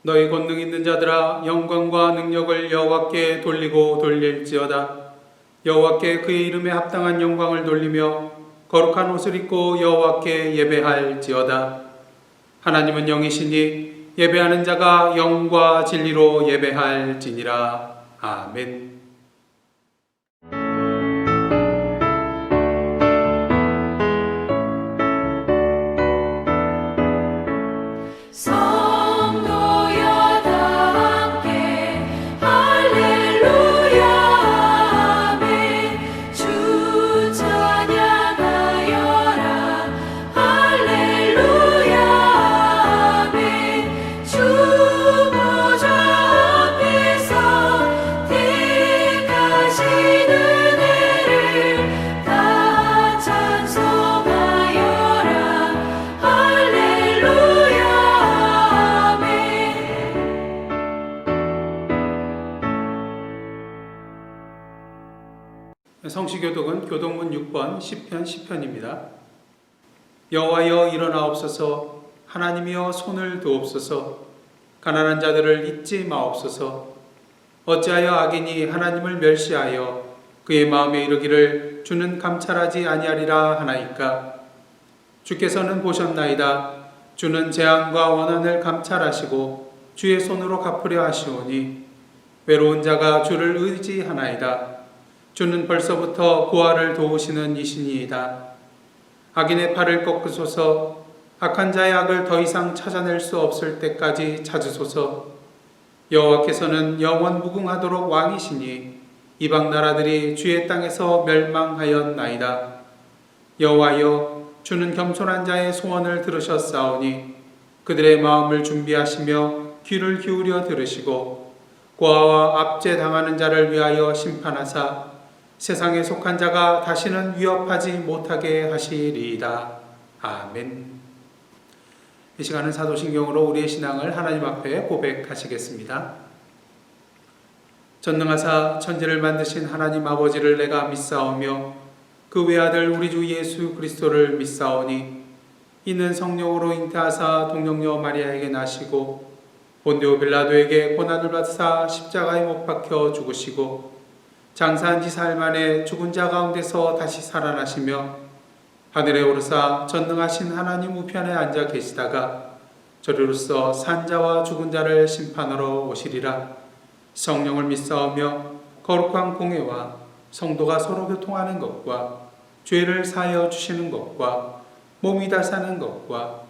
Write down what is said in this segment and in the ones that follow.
너희 권능 있는 자들아 영광과 능력을 여호와께 돌리고 돌릴지어다. 여호와께 그의 이름에 합당한 영광을 돌리며 거룩한 옷을 입고 여호와께 예배할지어다. 하나님은 영이시니 예배하는 자가 영과 진리로 예배할지니라. 아멘. 성시교독은 교독문 6번 시편 10편입니다. 여호와여 일어나옵소서. 하나님이여 손을 드옵소서. 가난한 자들을 잊지 마옵소서. 어찌하여 악인이 하나님을 멸시하여 그의 마음에 이르기를 주는 감찰하지 아니하리라 하나이까. 주께서는 보셨나이다. 주는 재앙과 원한을 감찰하시고 주의 손으로 갚으려 하시오니 외로운 자가 주를 의지하나이다. 주는 벌써부터 고아를 도우시는 이시니이다. 악인의 팔을 꺾으소서. 악한 자의 악을 더 이상 찾아낼 수 없을 때까지 찾으소서. 여호와께서는 영원 무궁하도록 왕이시니 이방 나라들이 주의 땅에서 멸망하였나이다. 여호와여 주는 겸손한 자의 소원을 들으셨사오니 그들의 마음을 준비하시며 귀를 기울여 들으시고 고아와 압제당하는 자를 위하여 심판하사 세상에 속한 자가 다시는 위협하지 못하게 하시리이다. 아멘. 이 시간은 사도신경으로 우리의 신앙을 하나님 앞에 고백하시겠습니다. 전능하사 천지를 만드신 하나님 아버지를 내가 믿사오며 그 외아들 우리 주 예수 그리스도를 믿사오니 이는 성령으로 잉태하사 동정녀 마리아에게 나시고 본디오 빌라도에게 고난을 받으사 십자가에 못 박혀 죽으시고 장사한 지 사흘 만에 죽은 자 가운데서 다시 살아나시며 하늘에 오르사 전능하신 하나님 우편에 앉아 계시다가 저리로서 산자와 죽은 자를 심판하러 오시리라. 성령을 믿사오며 거룩한 공회와 성도가 서로 교통하는 것과 죄를 사하여 주시는 것과 몸이 다 사는 것과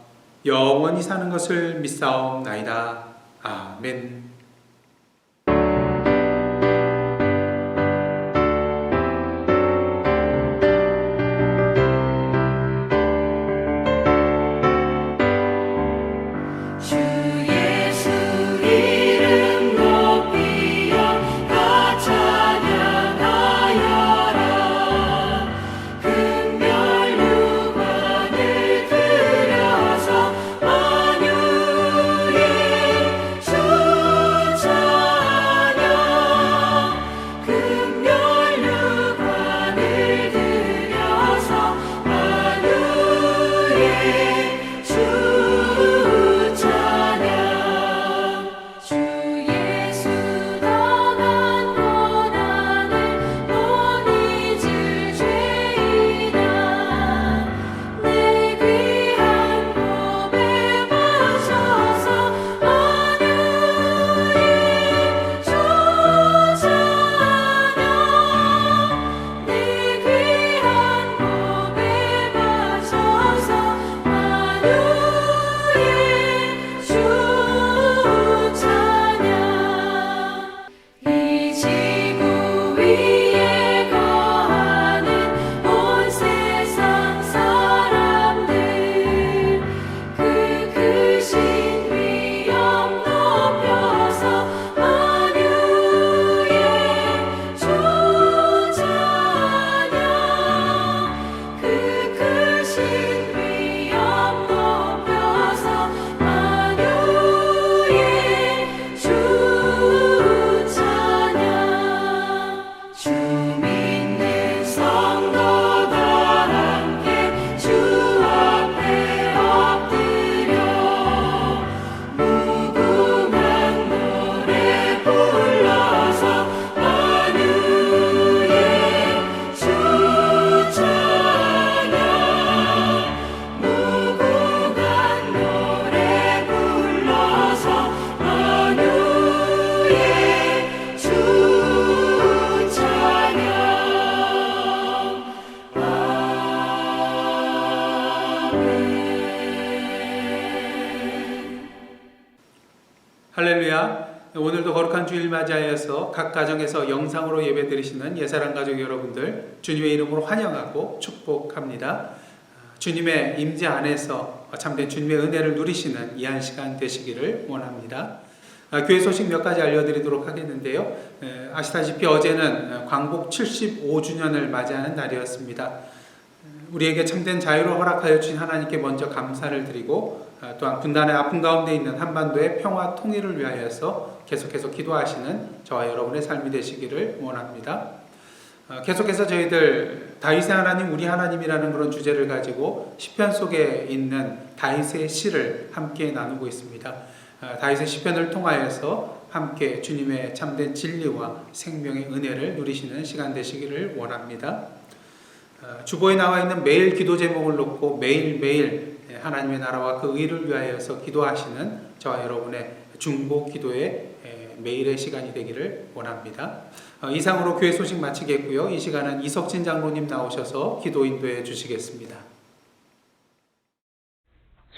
영원히 사는 것을 믿사옵나이다. 아멘. 주 할렐루야. 오늘도 거룩한 주일 맞이하여서 각 가정에서 영상으로 예배드리시는 예사랑 가족 여러분들 주님의 이름으로 환영하고 축복합니다. 주님의 임재 안에서 참된 주님의 은혜를 누리시는 이 한 시간 되시기를 원합니다. 교회 소식 몇 가지 알려드리도록 하겠는데요. 아시다시피 어제는 광복 75주년을 맞이하는 날이었습니다. 우리에게 참된 자유를 허락하여 주신 하나님께 먼저 감사를 드리고 또한 분단의 아픔 가운데 있는 한반도의 평화 통일을 위하여서 계속해서 기도하시는 저와 여러분의 삶이 되시기를 원합니다. 계속해서 저희들 다윗의 하나님 우리 하나님이라는 그런 주제를 가지고 시편 속에 있는 다윗의 시를 함께 나누고 있습니다. 다윗의 시편을 통하여서 함께 주님의 참된 진리와 생명의 은혜를 누리시는 시간 되시기를 원합니다. 주보에 나와 있는 매일 기도 제목을 놓고 매일매일 하나님의 나라와 그 의를 위하여서 기도하시는 저와 여러분의 중보 기도의 매일의 시간이 되기를 원합니다. 이상으로 교회 소식 마치겠고요. 이 시간은 이석진 장로님 나오셔서 기도 인도해 주시겠습니다.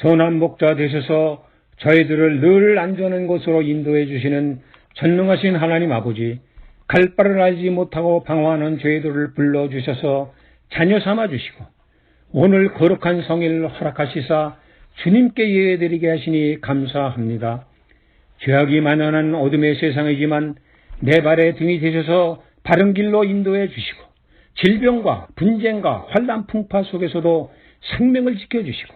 선한 목자 되셔서 저희들을 늘 안전한 곳으로 인도해 주시는 전능하신 하나님 아버지, 갈 바를 알지 못하고 방황하는 저희들을 불러주셔서 자녀 삼아 주시고 오늘 거룩한 성일을 허락하시사 주님께 예배드리게 하시니 감사합니다. 죄악이 만연한 어둠의 세상이지만 내 발의 등이 되셔서 바른 길로 인도해 주시고 질병과 분쟁과 환난 풍파 속에서도 생명을 지켜주시고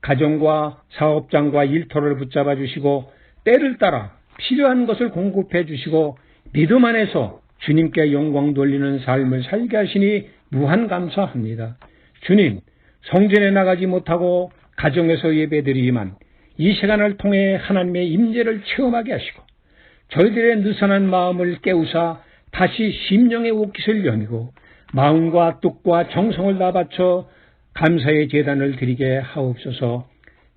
가정과 사업장과 일터를 붙잡아 주시고 때를 따라 필요한 것을 공급해 주시고 믿음 안에서 주님께 영광 돌리는 삶을 살게 하시니 무한 감사합니다. 주님, 성전에 나가지 못하고 가정에서 예배드리지만 이 시간을 통해 하나님의 임재를 체험하게 하시고 저희들의 느슨한 마음을 깨우사 다시 심령의 옷깃을 여미고 마음과 뜻과 정성을 다 바쳐 감사의 제단을 드리게 하옵소서.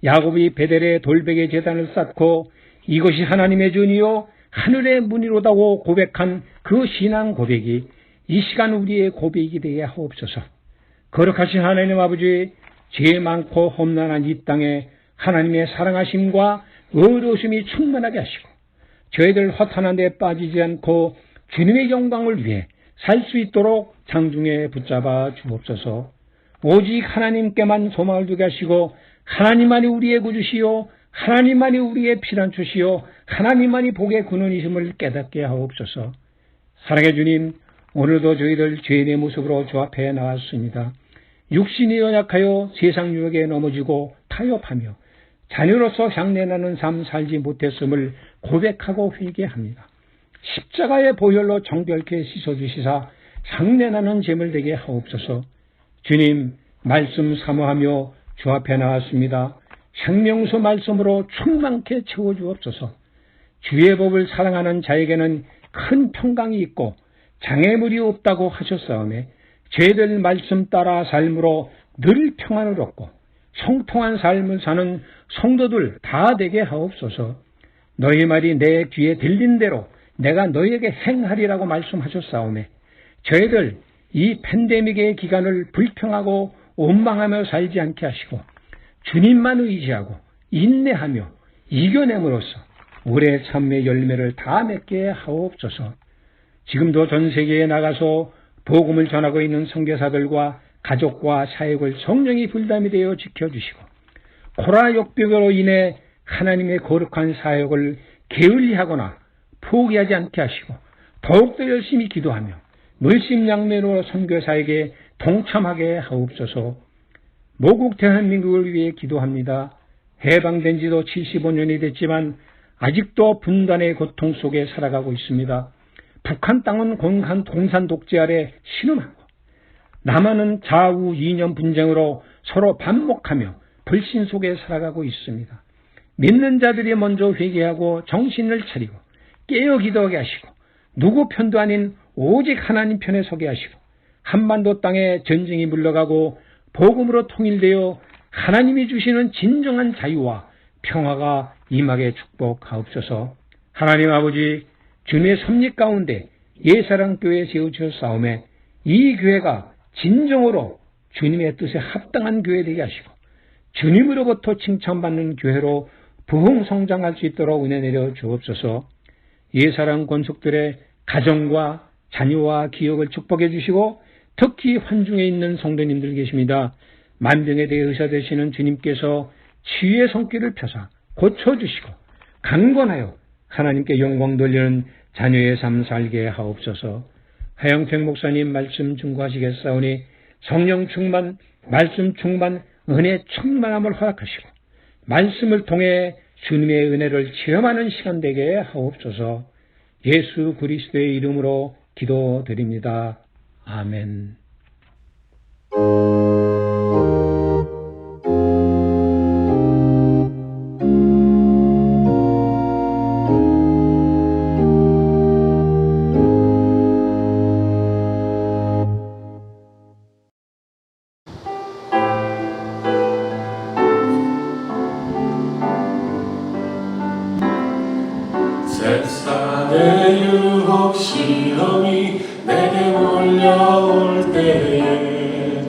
야곱이 베델의 돌베개 제단을 쌓고 이것이 하나님의 전이요 하늘의 문이로다고 고백한 그 신앙 고백이 이 시간 우리의 고백이 되게 하옵소서. 거룩하신 하나님 아버지, 죄 많고 험난한 이 땅에 하나님의 사랑하심과 의로우심이 충만하게 하시고 저희들 허탄한 데 빠지지 않고 주님의 영광을 위해 살 수 있도록 장중에 붙잡아 주옵소서. 오직 하나님께만 소망을 두게 하시고 하나님만이 우리의 구주시요 하나님만이 우리의 피난처시요 하나님만이 복의 근원이심을 깨닫게 하옵소서. 사랑의 주님, 오늘도 저희들 죄인의 모습으로 주 앞에 나왔습니다. 육신이 연약하여 세상 유혹에 넘어지고 타협하며 자녀로서 향내나는 삶 살지 못했음을 고백하고 회개합니다. 십자가의 보혈로 정결케 씻어주시사 향내나는 제물 되게 하옵소서. 주님, 말씀 사모하며 주 앞에 나왔습니다. 생명수 말씀으로 충만케 채워주옵소서. 주의 법을 사랑하는 자에게는 큰 평강이 있고 장애물이 없다고 하셨사오매 죄들 말씀 따라 삶으로 늘 평안을 얻고 성통한 삶을 사는 성도들 다 되게 하옵소서. 너희 말이 내 귀에 들린 대로 내가 너희에게 행하리라고 말씀하셨사오매 저희들 이 팬데믹의 기간을 불평하고 원망하며 살지 않게 하시고 주님만 의지하고 인내하며 이겨냄으로써 올해 참의 열매를 다 맺게 하옵소서. 지금도 전 세계에 나가서 복음을 전하고 있는 선교사들과 가족과 사역을 성령이 불담이 되어 지켜주시고 코로나 역병으로 인해 하나님의 거룩한 사역을 게을리하거나 포기하지 않게 하시고 더욱더 열심히 기도하며 물심양면으로 선교사에게 동참하게 하옵소서. 모국 대한민국을 위해 기도합니다. 해방된 지도 75년이 됐지만 아직도 분단의 고통 속에 살아가고 있습니다. 북한 땅은 공산 독재 아래 신음하고 남한은 좌우 이념 분쟁으로 서로 반목하며 불신 속에 살아가고 있습니다. 믿는 자들이 먼저 회개하고 정신을 차리고 깨어 기도하게 하시고 누구 편도 아닌 오직 하나님 편에 서게 하시고 한반도 땅에 전쟁이 물러가고 복음으로 통일되어 하나님이 주시는 진정한 자유와 평화가 임하게 축복하옵소서. 하나님 아버지, 주님의 섭리 가운데 예사랑교회 세우셨사오매 이 교회가 진정으로 주님의 뜻에 합당한 교회 되게 하시고 주님으로부터 칭찬받는 교회로 부흥성장할 수 있도록 은혜 내려 주옵소서. 예사랑 권속들의 가정과 자녀와 기업을 축복해 주시고 특히 환중에 있는 성도님들 계십니다. 만병에 대해 의사 되시는 주님께서 치유의 손길을 펴사 고쳐주시고 강건하여 하나님께 영광 돌리는 자녀의 삶 살게 하옵소서. 하영택 목사님 말씀 증거하시겠사오니 성령 충만, 말씀 충만, 은혜 충만함을 허락하시고 말씀을 통해 주님의 은혜를 체험하는 시간 되게 하옵소서. 예수 그리스도의 이름으로 기도드립니다. 아멘. 세상의 유혹 시험이 내게 몰려올 때에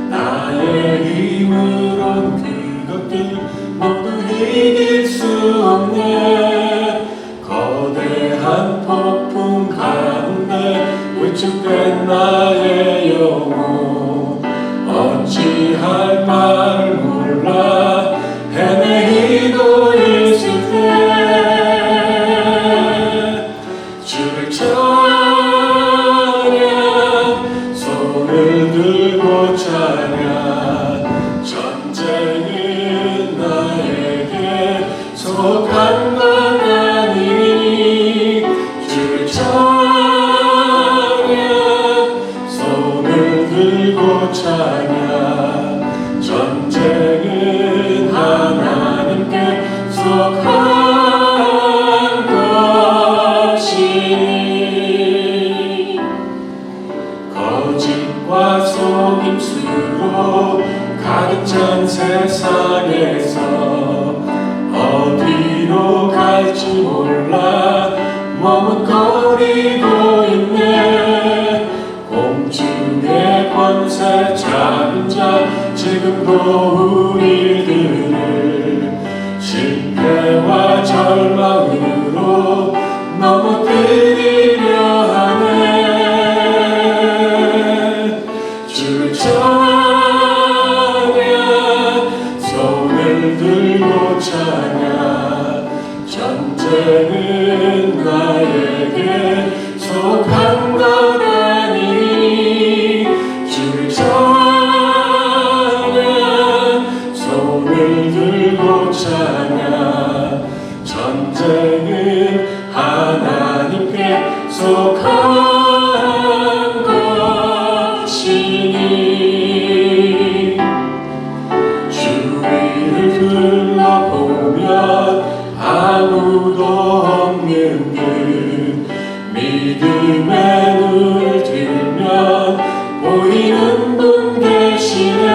나의 힘으론 그것들 모두 이길 수 없네. 거대한 폭풍 가운데 위축된 나의 영혼 어찌할 바를 몰라 헤매이고 있을 때 주를 찬양 손을 들고 찬양 전쟁은 나에게 속한 것 아니니 주를 찬양 손을 들고 찬양 전쟁은 하나님께 속한 거짓과 속임수로 가득 찬 세상에서 어디로 갈지 몰라 머뭇거리고 있네. 공중의 권세 잡은 자 지금도 우리들을 실패와 절망으로 넘어뜨리려 하네. 주를 찬양 손을 들고 찬양 전쟁은 나에게 속한 것 아니. 주를 찬양 손을 들고 찬양 전쟁은 하나님께 속한 것이니. 주위를 둘러보면 아무도 없는 듯 믿음의 눈을 들면 보이는 분 계시네.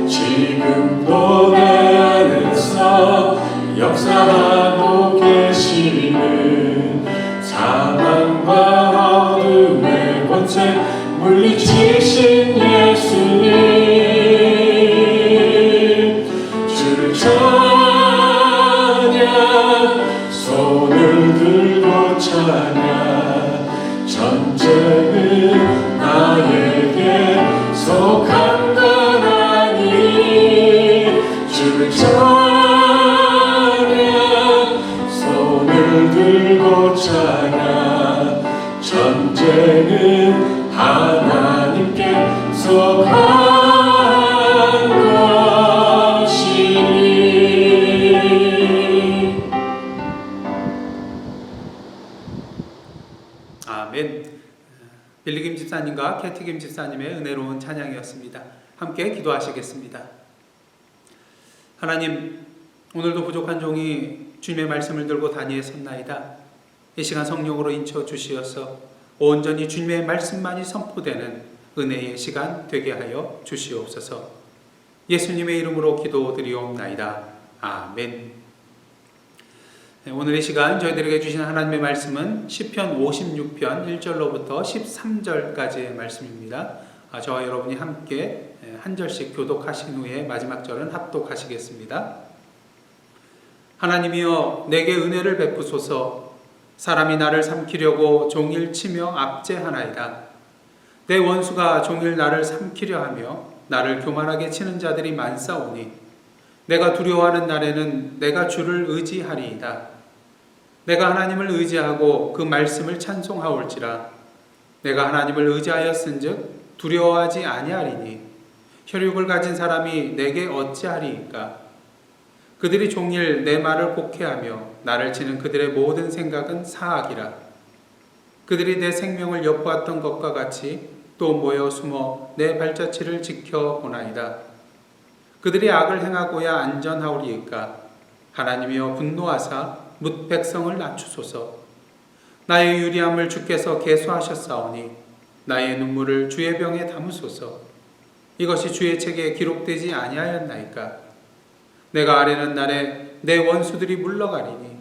지금도 내 안에서 역사하고 계시는 사망과 어둠의 권세 물리치신 예수님. 주를 찬양 손을 들고 찬양 전쟁은 나에게 속한 것 아니. 주를 찬양 손을 들고 찬양 전쟁은 하나님께 속한 것이니. 아멘. 빌리김 집사님과 캐티김 집사님의 은혜로운 찬양이었습니다. 함께 기도하시겠습니다. 하나님, 오늘도 부족한 종이 주님의 말씀을 들고 단위에 섰나이다. 이 시간 성령으로 인쳐 주시어서 온전히 주님의 말씀만이 선포되는 은혜의 시간 되게 하여 주시옵소서. 예수님의 이름으로 기도드리옵나이다. 아멘. 오늘 이 시간 저희들에게 주신 하나님의 말씀은 시편 56편 1절로부터 13절까지의 말씀입니다. 저와 여러분이 함께 한 절씩 교독하신 후에 마지막 절은 합독하시겠습니다. 하나님이여 내게 은혜를 베푸소서. 사람이 나를 삼키려고 종일 치며 압제하나이다. 내 원수가 종일 나를 삼키려 하며 나를 교만하게 치는 자들이 많사오니 내가 두려워하는 날에는 내가 주를 의지하리이다. 내가 하나님을 의지하고 그 말씀을 찬송하올지라. 내가 하나님을 의지하였은즉 두려워하지 아니하리니 혈육을 가진 사람이 내게 어찌하리이까. 그들이 종일 내 말을 곡해하며 나를 치는 그들의 모든 생각은 사악이라. 그들이 내 생명을 엿보았던 것과 같이 또 모여 숨어 내 발자취를 지켜보나이다. 그들이 악을 행하고야 안전하오리이까. 하나님이여 분노하사 뭇 백성을 낮추소서. 나의 유리함을 주께서 계수하셨사오니 나의 눈물을 주의 병에 담으소서. 이것이 주의 책에 기록되지 아니하였나이까. 내가 아뢰는 날에 내 원수들이 물러가리니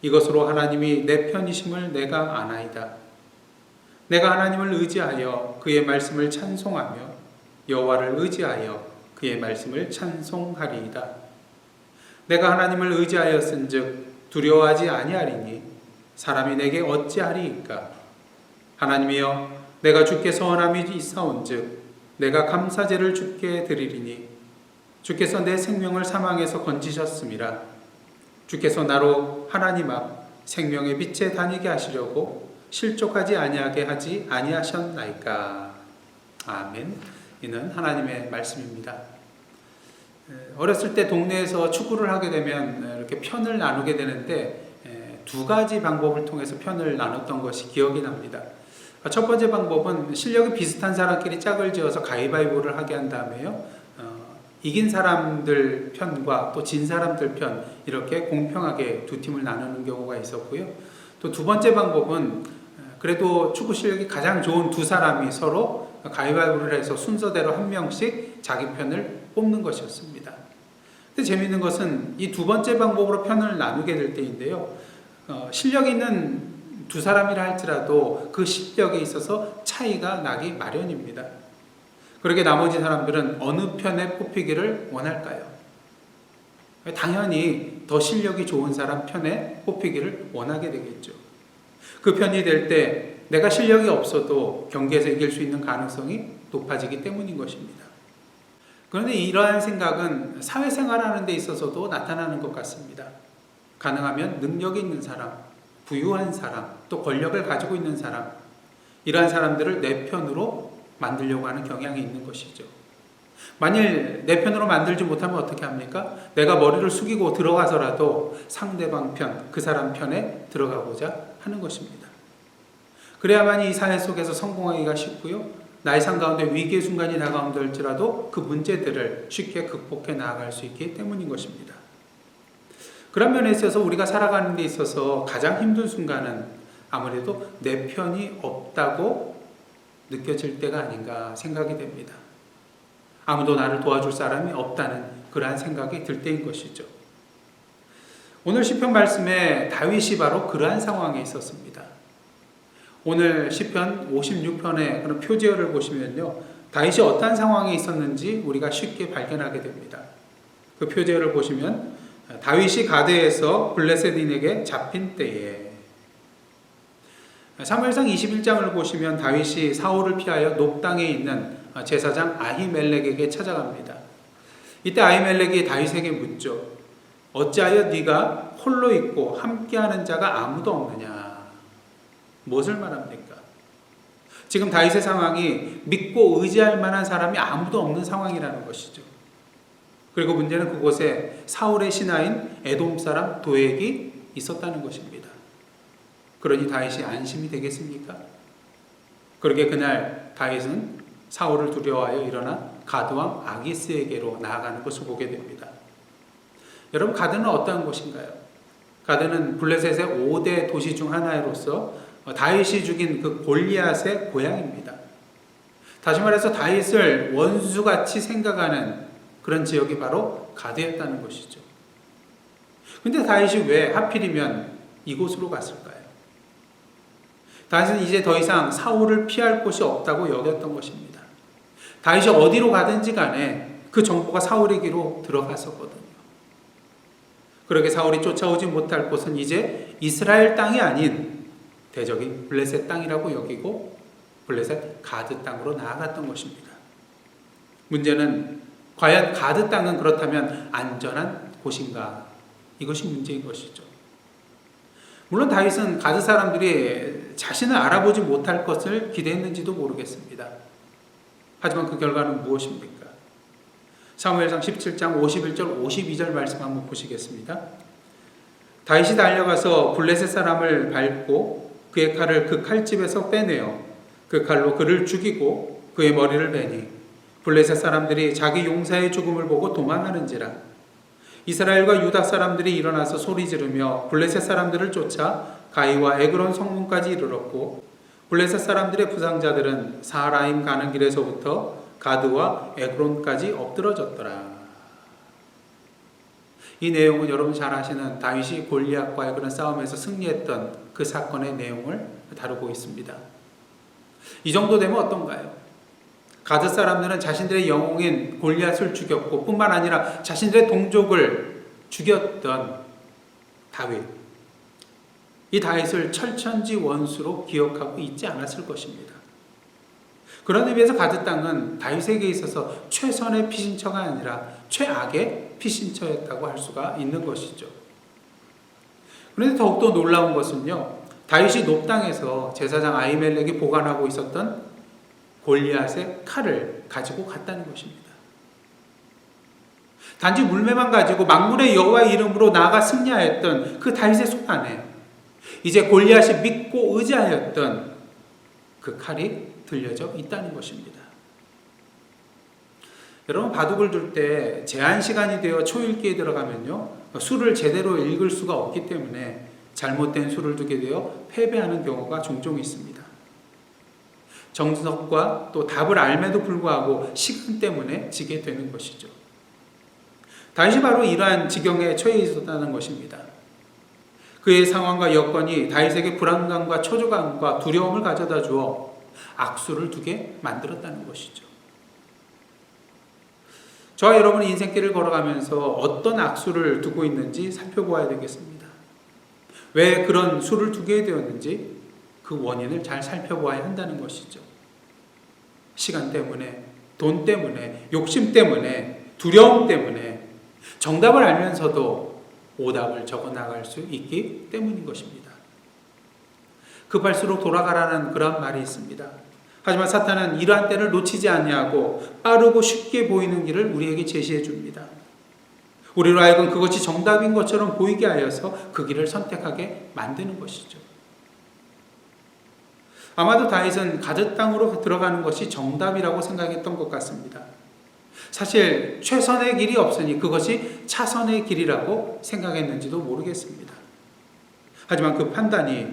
이것으로 하나님이 내 편이심을 내가 아나이다. 내가 하나님을 의지하여 그의 말씀을 찬송하며 여호와를 의지하여 그의 말씀을 찬송하리이다. 내가 하나님을 의지하였은즉 두려워하지 아니하리니 사람이 내게 어찌하리이까. 하나님이여 내가 주께 서원함이 있사온즉 내가 감사제를 주께 드리리니 주께서 내 생명을 사망에서 건지셨음이라. 주께서 나로 하나님 앞 생명의 빛에 다니게 하시려고 실족하지 아니하게 하지 아니하셨나이까. 아멘. 이는 하나님의 말씀입니다. 어렸을 때 동네에서 축구를 하게 되면 이렇게 편을 나누게 되는데 두 가지 방법을 통해서 편을 나눴던 것이 기억이 납니다. 첫 번째 방법은 실력이 비슷한 사람끼리 짝을 지어서 가위바위보를 하게 한 다음에요. 이긴 사람들 편과 또 진 사람들 편 이렇게 공평하게 두 팀을 나누는 경우가 있었고요. 또 두 번째 방법은 그래도 축구 실력이 가장 좋은 두 사람이 서로 가위바위보를 해서 순서대로 한 명씩 자기 편을 뽑는 것이었습니다. 근데 재미있는 것은 이 두 번째 방법으로 편을 나누게 될 때인데요. 실력 있는 두 사람이라 할지라도 그 실력에 있어서 차이가 나기 마련입니다. 그렇게 나머지 사람들은 어느 편에 뽑히기를 원할까요? 당연히 더 실력이 좋은 사람 편에 뽑히기를 원하게 되겠죠. 그 편이 될 때 내가 실력이 없어도 경기에서 이길 수 있는 가능성이 높아지기 때문인 것입니다. 그런데 이러한 생각은 사회생활하는 데 있어서도 나타나는 것 같습니다. 가능하면 능력이 있는 사람, 부유한 사람, 또 권력을 가지고 있는 사람, 이러한 사람들을 내 편으로 만들려고 하는 경향이 있는 것이죠. 만일 내 편으로 만들지 못하면 어떻게 합니까? 내가 머리를 숙이고 들어가서라도 상대방 편, 그 사람 편에 들어가고자 하는 것입니다. 그래야만 이 사회 속에서 성공하기가 쉽고요. 나의 삶 가운데 위기의 순간이 다가온다 할지라도 그 문제들을 쉽게 극복해 나아갈 수 있기 때문인 것입니다. 그런 면에 있어서 우리가 살아가는 데 있어서 가장 힘든 순간은 아무래도 내 편이 없다고 느껴질 때가 아닌가 생각이 됩니다. 아무도 나를 도와줄 사람이 없다는 그러한 생각이 들 때인 것이죠. 오늘 시편 말씀에 다윗이 바로 그러한 상황에 있었습니다. 오늘 시편 56편의 그런 표제어를 보시면요, 다윗이 어떤 상황에 있었는지 우리가 쉽게 발견하게 됩니다. 그 표제어를 보시면 다윗이 가드에서 블레셋인에게 잡힌 때에, 사무엘상 21장을 보시면 다윗이 사울을 피하여 높당에 있는 제사장 아히멜렉에게 찾아갑니다. 이때 아히멜렉이 다윗에게 묻죠. 어찌하여 네가 홀로 있고 함께하는 자가 아무도 없느냐? 무엇을 말합니까? 지금 다윗의 상황이 믿고 의지할 만한 사람이 아무도 없는 상황이라는 것이죠. 그리고 문제는 그곳에 사울의 신하인 에돔 사람 도액이 있었다는 것입니다. 그러니 다윗이 안심이 되겠습니까? 그러게 그날 다윗은 사울을 두려워하여 일어나 가드왕 아기스에게로 나아가는 것을 보게 됩니다. 여러분, 가드는 어떠한 곳인가요? 가드는 블레셋의 5대 도시 중 하나로서 다윗이 죽인 그 골리앗의 고향입니다. 다시 말해서 다윗을 원수같이 생각하는 그런 지역이 바로 가드였다는 것이죠. 근데 다윗이 왜 하필이면 이곳으로 갔을까요? 다윗은 이제 더 이상 사울을 피할 곳이 없다고 여겼던 것입니다. 다윗이 어디로 가든지 간에 그 정보가 사울에게로 들어갔었거든요. 그렇게 사울이 쫓아오지 못할 곳은 이제 이스라엘 땅이 아닌 대적인 블레셋 땅이라고 여기고 블레셋 가드 땅으로 나아갔던 것입니다. 문제는 과연 가드 땅은 그렇다면 안전한 곳인가? 이것이 문제인 것이죠. 물론 다윗은 가드 사람들이 자신을 알아보지 못할 것을 기대했는지도 모르겠습니다. 하지만 그 결과는 무엇입니까? 사무엘상 17장 51절 52절 말씀 한번 보시겠습니다. 다윗이 달려가서 블레셋 사람을 밟고 그의 칼을 그 칼집에서 빼내어 그 칼로 그를 죽이고 그의 머리를 베니 블레셋 사람들이 자기 용사의 죽음을 보고 도망하는지라. 이스라엘과 유다 사람들이 일어나서 소리 지르며 블레셋 사람들을 쫓아 가이와 에그론 성문까지 이르렀고 블레셋 사람들의 부상자들은 사하라임 가는 길에서부터 가드와 에그론까지 엎드러졌더라. 이 내용은 여러분 잘 아시는 다윗이 골리앗과의 그런 싸움에서 승리했던 그 사건의 내용을 다루고 있습니다. 이 정도 되면 어떤가요? 가드 사람들은 자신들의 영웅인 골리앗을 죽였고 뿐만 아니라 자신들의 동족을 죽였던 다윗. 이 다윗을 철천지 원수로 기억하고 있지 않았을 것입니다. 그런 의미에서 가드 땅은 다윗에게 있어서 최선의 피신처가 아니라 최악의 피신처였다고 할 수가 있는 것이죠. 그런데 더욱더 놀라운 것은요, 다윗이 높당에서 제사장 아히멜렉이 보관하고 있었던 골리앗의 칼을 가지고 갔다는 것입니다. 단지 물매만 가지고 만군의 여호와의 이름으로 나아가 승리하였던 그 다윗의 손 안에 이제 골리앗이 믿고 의지하였던 그 칼이 들려져 있다는 것입니다. 여러분, 바둑을 둘 때 제한 시간이 되어 초읽기에 들어가면요, 수를 제대로 읽을 수가 없기 때문에 잘못된 수를 두게 되어 패배하는 경우가 종종 있습니다. 정석과 또 답을 알매도 불구하고 시간 때문에 지게 되는 것이죠. 다윗이 바로 이러한 지경에 처해 있었다는 것입니다. 그의 상황과 여건이 다윗에게 불안감과 초조감과 두려움을 가져다 주어 악수를 두게 만들었다는 것이죠. 저와 여러분의 인생길을 걸어가면서 어떤 악수를 두고 있는지 살펴보아야 되겠습니다. 왜 그런 수를 두게 되었는지 그 원인을 잘 살펴보아야 한다는 것이죠. 시간 때문에, 돈 때문에, 욕심 때문에, 두려움 때문에 정답을 알면서도 오답을 적어 나갈 수 있기 때문인 것입니다. 급할수록 돌아가라는 그런 말이 있습니다. 하지만 사탄은 이러한 때를 놓치지 아니하고 빠르고 쉽게 보이는 길을 우리에게 제시해 줍니다. 우리로 하여금 그것이 정답인 것처럼 보이게 하여서 그 길을 선택하게 만드는 것이죠. 아마도 다윗은 가드 땅으로 들어가는 것이 정답이라고 생각했던 것 같습니다. 사실 최선의 길이 없으니 그것이 차선의 길이라고 생각했는지도 모르겠습니다. 하지만 그 판단이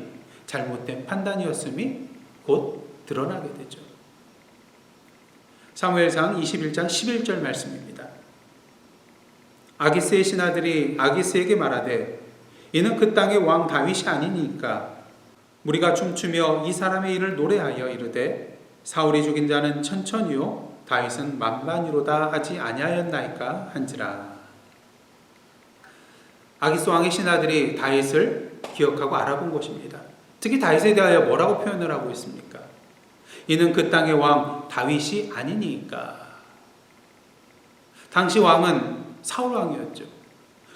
잘못된 판단이었음이 곧 드러나게 되죠. 사무엘상 21장 11절 말씀입니다. 아기스의 신하들이 아기스에게 말하되 이는 그 땅의 왕 다윗이 아니니까 우리가 춤추며 이 사람의 일을 노래하여 이르되 사울이 죽인 자는 천천히요 다윗은 만만이로다 하지 아니하였나이까 한지라. 아기스 왕의 신하들이 다윗을 기억하고 알아본 것입니다. 특히 다윗에 대하여 뭐라고 표현을 하고 있습니까? 이는 그 땅의 왕 다윗이 아니니까. 당시 왕은 사울 왕이었죠.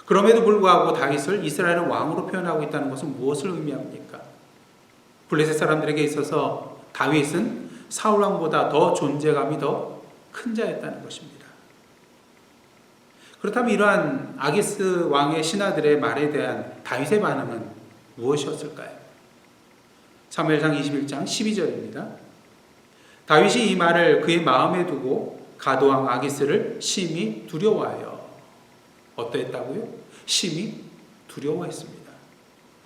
그럼에도 불구하고 다윗을 이스라엘의 왕으로 표현하고 있다는 것은 무엇을 의미합니까? 블레셋 사람들에게 있어서 다윗은 사울 왕보다 더 존재감이 더 큰 자였다는 것입니다. 그렇다면 이러한 아기스 왕의 신하들의 말에 대한 다윗의 반응은 무엇이었을까요? 사무엘상 21장 12절입니다. 다윗이 이 말을 그의 마음에 두고 가드왕 아기스를 심히 두려워하여 어떠했다고요? 심히 두려워했습니다.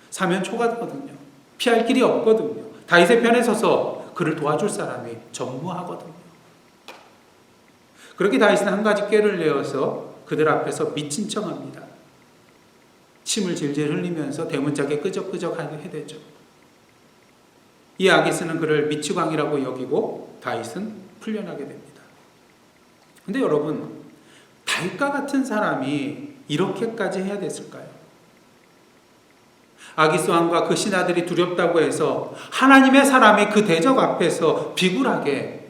사면 초가거든요. 피할 길이 없거든요. 다윗의 편에 서서 그를 도와줄 사람이 전무하거든요. 그렇게 다윗은 한 가지 꾀를 내어서 그들 앞에서 미친 척합니다. 침을 질질 흘리면서 대문짝에 끄적끄적하게 해대죠. 이 아기스는 그를 미치광이라고 여기고 다윗은 풀려나게 됩니다. 근데 여러분, 다윗과 같은 사람이 이렇게까지 해야 됐을까요? 아기스 왕과 그 신하들이 두렵다고 해서 하나님의 사람이 그 대적 앞에서 비굴하게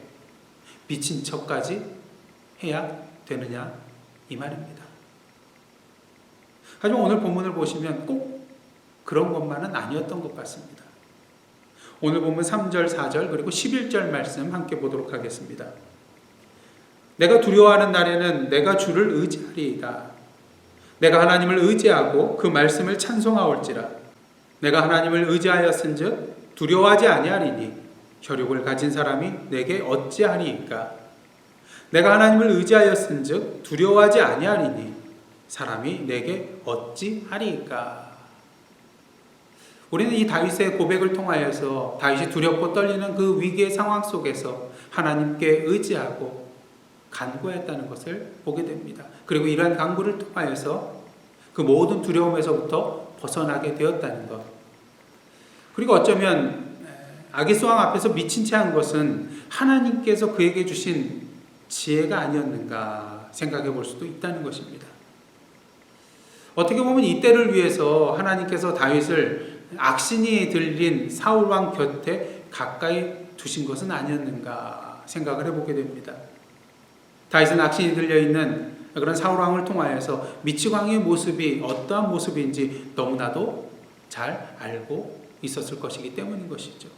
미친 척까지 해야 되느냐, 이 말입니다. 하지만 오늘 본문을 보시면 꼭 그런 것만은 아니었던 것 같습니다. 오늘 본문 3절, 4절 그리고 11절 말씀 함께 보도록 하겠습니다. 내가 두려워하는 날에는 내가 주를 의지하리이다. 내가 하나님을 의지하고 그 말씀을 찬송하올지라. 내가 하나님을 의지하였은즉 두려워하지 아니하리니 혈육을 가진 사람이 내게 어찌하리이까. 내가 하나님을 의지하였은즉 두려워하지 아니하리니 사람이 내게 어찌하리이까. 우리는 이 다윗의 고백을 통하여서 다윗이 두렵고 떨리는 그 위기의 상황 속에서 하나님께 의지하고 간구했다는 것을 보게 됩니다. 그리고 이러한 간구를 통하여서 그 모든 두려움에서부터 벗어나게 되었다는 것. 그리고 어쩌면 아기스 왕 앞에서 미친 채 한 것은 하나님께서 그에게 주신 지혜가 아니었는가 생각해 볼 수도 있다는 것입니다. 어떻게 보면 이때를 위해서 하나님께서 다윗을 악신이 들린 사울 왕 곁에 가까이 두신 것은 아니었는가 생각을 해보게 됩니다. 다윗은 악신이 들려있는 그런 사울 왕을 통하여서 미치 왕의 모습이 어떠한 모습인지 너무나도 잘 알고 있었을 것이기 때문인 것이죠.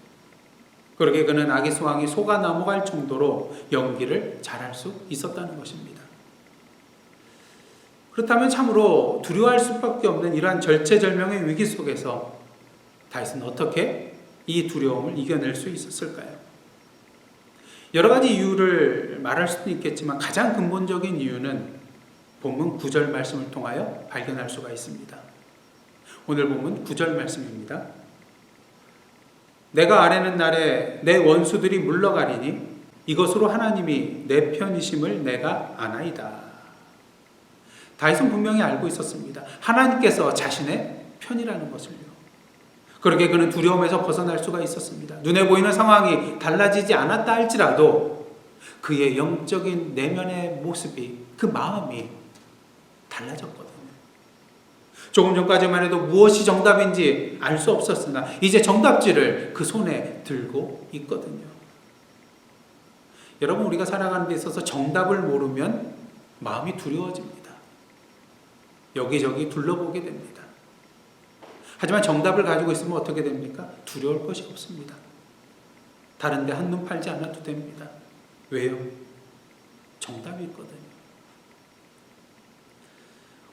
그러게 그는 아기스 왕이 속아 넘어갈 정도로 연기를 잘할 수 있었다는 것입니다. 그렇다면 참으로 두려워할 수밖에 없는 이러한 절체절명의 위기 속에서 다윗은 어떻게 이 두려움을 이겨낼 수 있었을까요? 여러 가지 이유를 말할 수도 있겠지만 가장 근본적인 이유는 본문 9절 말씀을 통하여 발견할 수가 있습니다. 오늘 본문 9절 말씀입니다. 내가 아뢰는 날에 내 원수들이 물러가리니 이것으로 하나님이 내 편이심을 내가 아나이다. 다윗은 분명히 알고 있었습니다. 하나님께서 자신의 편이라는 것을요. 그렇게 그는 두려움에서 벗어날 수가 있었습니다. 눈에 보이는 상황이 달라지지 않았다 할지라도 그의 영적인 내면의 모습이, 그 마음이 달라졌거든요. 조금 전까지만 해도 무엇이 정답인지 알 수 없었으나 이제 정답지를 그 손에 들고 있거든요. 여러분, 우리가 살아가는 데 있어서 정답을 모르면 마음이 두려워집니다. 여기저기 둘러보게 됩니다. 하지만 정답을 가지고 있으면 어떻게 됩니까? 두려울 것이 없습니다. 다른 데 한눈 팔지 않아도 됩니다. 왜요? 정답이 있거든요.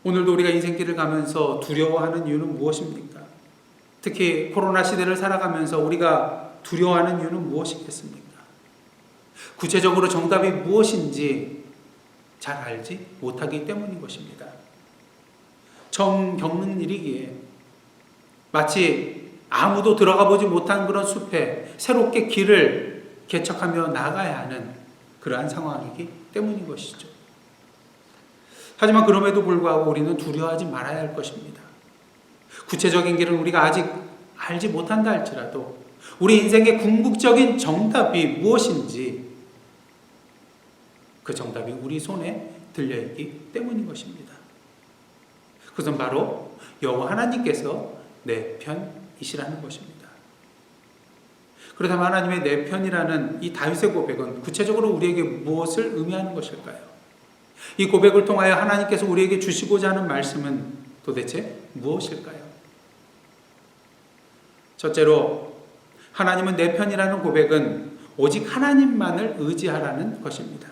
오늘도 우리가 인생길을 가면서 두려워하는 이유는 무엇입니까? 특히 코로나 시대를 살아가면서 우리가 두려워하는 이유는 무엇이겠습니까? 구체적으로 정답이 무엇인지 잘 알지 못하기 때문인 것입니다. 처음 겪는 일이기에 마치 아무도 들어가 보지 못한 그런 숲에 새롭게 길을 개척하며 나가야 하는 그러한 상황이기 때문인 것이죠. 하지만 그럼에도 불구하고 우리는 두려워하지 말아야 할 것입니다. 구체적인 길은 우리가 아직 알지 못한다 할지라도 우리 인생의 궁극적인 정답이 무엇인지 그 정답이 우리 손에 들려있기 때문인 것입니다. 그것은 바로 여호와 하나님께서 내 편이시라는 것입니다. 그렇다면 하나님의 내 편이라는 이 다윗의 고백은 구체적으로 우리에게 무엇을 의미하는 것일까요? 이 고백을 통하여 하나님께서 우리에게 주시고자 하는 말씀은 도대체 무엇일까요? 첫째로, 하나님은 내 편이라는 고백은 오직 하나님만을 의지하라는 것입니다.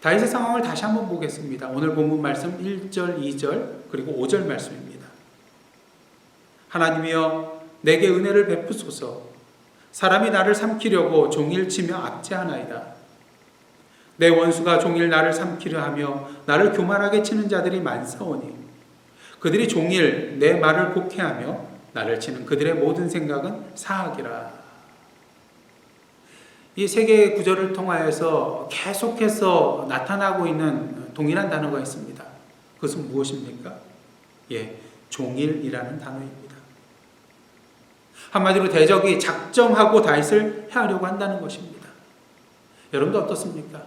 다윗의 상황을 다시 한번 보겠습니다. 오늘 본문 말씀 1절, 2절, 그리고 5절 말씀입니다. 하나님이여 내게 은혜를 베푸소서. 사람이 나를 삼키려고 종일 치며 압제하나이다. 내 원수가 종일 나를 삼키려 하며 나를 교만하게 치는 자들이 많사오니 그들이 종일 내 말을 곡해하며 나를 치는 그들의 모든 생각은 사악이라. 이 세 개의 구절을 통하여서 계속해서 나타나고 있는 동일한 단어가 있습니다. 그것은 무엇입니까? 종일이라는 단어입니다. 한마디로 대적이 작정하고 다윗을 해하려고 한다는 것입니다. 여러분도 어떻습니까?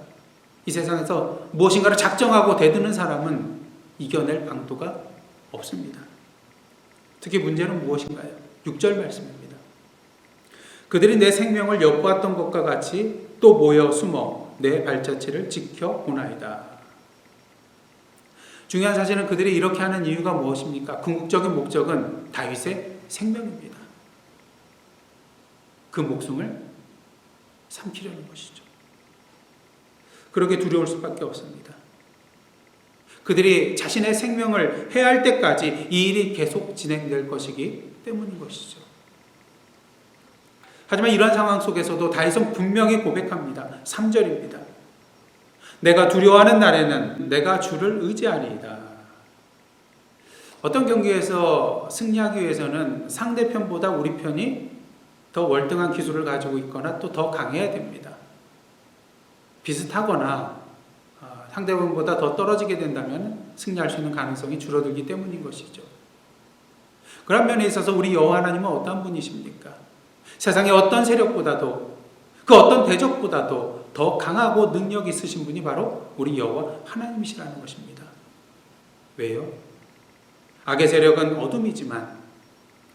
이 세상에서 무엇인가를 작정하고 대드는 사람은 이겨낼 방도가 없습니다. 특히 문제는 무엇인가요? 6절 말씀입니다. 그들이 내 생명을 엿보았던 것과 같이 또 모여 숨어 내 발자취를 지켜보나이다. 중요한 사실은 그들이 이렇게 하는 이유가 무엇입니까? 궁극적인 목적은 다윗의 생명입니다. 그 목숨을 삼키려는 것이죠. 그렇게 두려울 수밖에 없습니다. 그들이 자신의 생명을 해할 때까지 이 일이 계속 진행될 것이기 때문인 것이죠. 하지만 이러한 상황 속에서도 다윗은 분명히 고백합니다. 3절입니다. 내가 두려워하는 날에는 내가 주를 의지하리이다. 어떤 경기에서 승리하기 위해서는 상대편보다 우리 편이 더 월등한 기술을 가지고 있거나 또 더 강해야 됩니다. 비슷하거나 상대편보다 더 떨어지게 된다면 승리할 수 있는 가능성이 줄어들기 때문인 것이죠. 그런 면에 있어서 우리 여호와 하나님은 어떤 분이십니까? 세상의 어떤 세력보다도 그 어떤 대적보다도 더 강하고 능력 있으신 분이 바로 우리 여호와 하나님이시라는 것입니다. 왜요? 악의 세력은 어둠이지만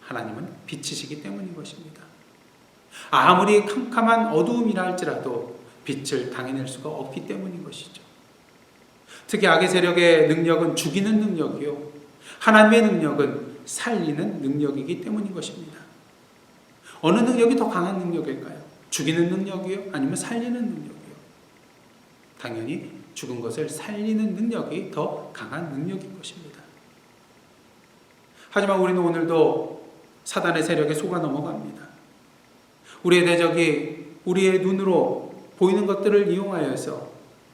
하나님은 빛이시기 때문인 것입니다. 아무리 캄캄한 어두움이라 할지라도 빛을 당해낼 수가 없기 때문인 것이죠. 특히 악의 세력의 능력은 죽이는 능력이요, 하나님의 능력은 살리는 능력이기 때문인 것입니다. 어느 능력이 더 강한 능력일까요? 죽이는 능력이요? 아니면 살리는 능력이요? 당연히 죽은 것을 살리는 능력이 더 강한 능력인 것입니다. 하지만 우리는 오늘도 사단의 세력에 속아 넘어갑니다. 우리의 대적이 우리의 눈으로 보이는 것들을 이용하여서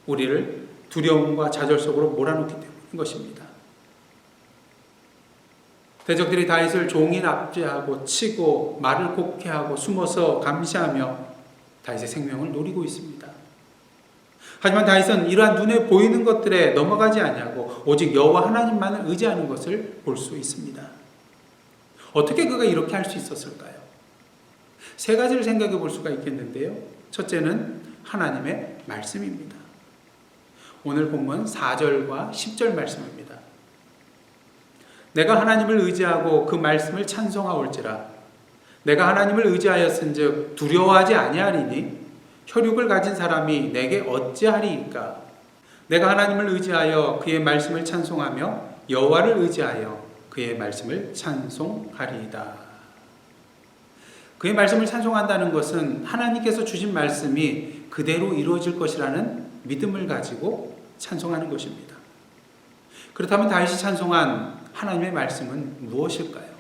우리를 두려움과 좌절 속으로 몰아넣기 때문인 것입니다. 대적들이 다윗을 종일 압제하고 치고 말을 곱게 하고 숨어서 감시하며 다윗의 생명을 노리고 있습니다. 하지만 다윗은 이러한 눈에 보이는 것들에 넘어가지 아니하고 오직 여호와 하나님만을 의지하는 것을 볼 수 있습니다. 어떻게 그가 이렇게 할 수 있었을까요? 세 가지를 생각해 볼 수가 있겠는데요. 첫째는 하나님의 말씀입니다. 오늘 본문 4절과 10절 말씀입니다. 내가 하나님을 의지하고 그 말씀을 찬송하올지라. 내가 하나님을 의지하였은즉 두려워하지 아니하리니 혈육을 가진 사람이 내게 어찌하리이까. 내가 하나님을 의지하여 그의 말씀을 찬송하며 여호와를 의지하여 그의 말씀을 찬송하리이다. 그의 말씀을 찬송한다는 것은 하나님께서 주신 말씀이 그대로 이루어질 것이라는 믿음을 가지고 찬송하는 것입니다. 그렇다면 다윗이 찬송한 하나님의 말씀은 무엇일까요?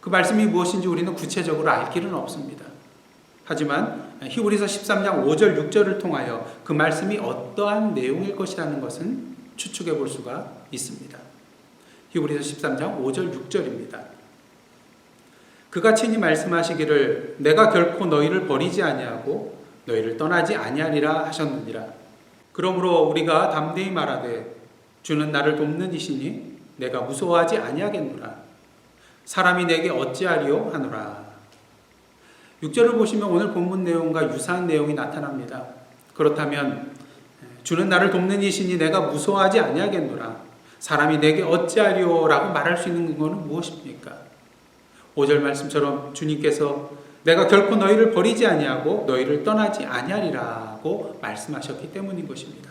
그 말씀이 무엇인지 우리는 구체적으로 알 길은 없습니다. 하지만 히브리서 13장 5절 6절을 통하여 그 말씀이 어떠한 내용일 것이라는 것은 추측해 볼 수가 있습니다. 히브리서 13장 5절 6절입니다. 그가 친히 말씀하시기를 내가 결코 너희를 버리지 아니하고 너희를 떠나지 아니하리라 하셨느니라. 그러므로 우리가 담대히 말하되 주는 나를 돕는 이시니 내가 무서워하지 아니하겠노라. 사람이 내게 어찌하리요 하노라. 6절을 보시면 오늘 본문 내용과 유사한 내용이 나타납니다. 그렇다면 주는 나를 돕는 이시니 내가 무서워하지 아니하겠노라. 사람이 내게 어찌하리요라고 말할 수 있는 것은 무엇입니까? 5절 말씀처럼 주님께서 내가 결코 너희를 버리지 아니하고 너희를 떠나지 아니하리라고 말씀하셨기 때문인 것입니다.